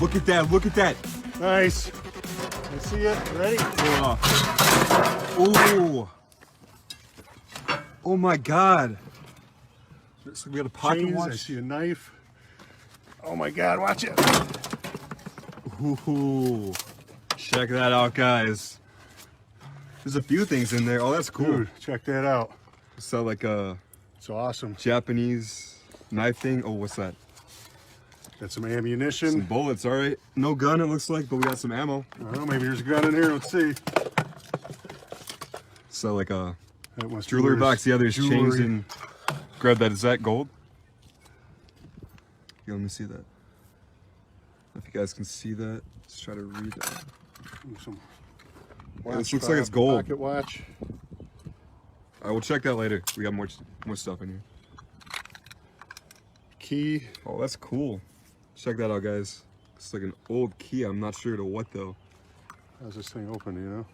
Look at that, look at that. Nice. I see it. Ready? Ooh. Oh my God. So we got a pocket Chains, watch. I see a knife. Oh my God, watch it. Ooh. Check that out, guys. There's a few things in there. Oh, that's cool. Dude, check that out. It's like a It's awesome. Japanese knife thing. Oh, what's that? Got some ammunition. Some bullets, all right. No gun, it looks like, but we got some ammo. I don't know, maybe there's a gun in here. Let's see. So like a That must be jewelry where box. Yeah, there's jewelry. chains and grab that. Is that gold? Yeah, let me see that. If you guys can see that, let's try to read that. Some Yeah, this watch looks like it's gold. Pocket watch. I will check that later. We got more stuff in here. Key. Oh, that's cool. Check that out, guys. It's like an old key. I'm not sure to what though. How's this thing open, do you know?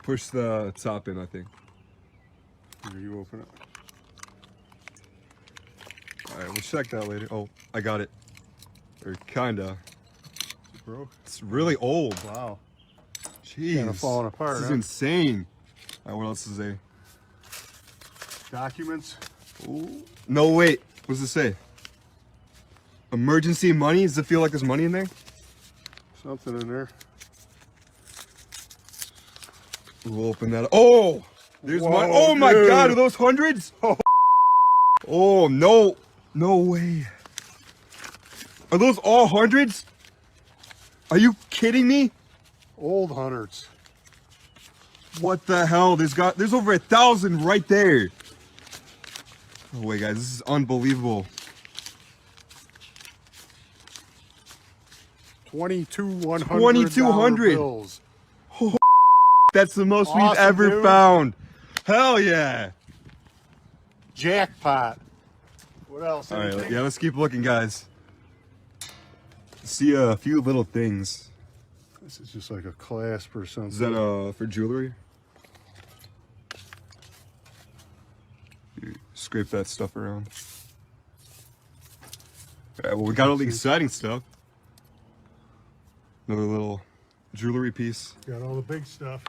Push the top in, I think. Here, you open it. All right, we'll check that later. Oh, I got it. Or kinda. It broke. It's really old. Wow. Jeez. Kinda falling apart, This is huh? insane. All right, what else is there? Documents. Ooh. No, wait. What does it say? Emergency money? Does it feel like there's money in there? Something in there. We'll open that up. Oh! There's Whoa, money. Oh my dude. God, are those hundreds? Oh, no. No way. Are those all hundreds? Are you kidding me? Old hundreds. What the hell? There's over 1,000 right there. Oh wait, guys, this is unbelievable. 2,200 $2,200. bills. That's the most we've Awesome, ever dude. found. Hell yeah. Jackpot. What else? All right, Anything? yeah, let's keep looking, guys. See a few little things. This is just like a clasp or something. Is that for jewelry? You scrape that stuff around. All right, well, we got all the exciting stuff. Another little jewelry piece. Got all the big stuff.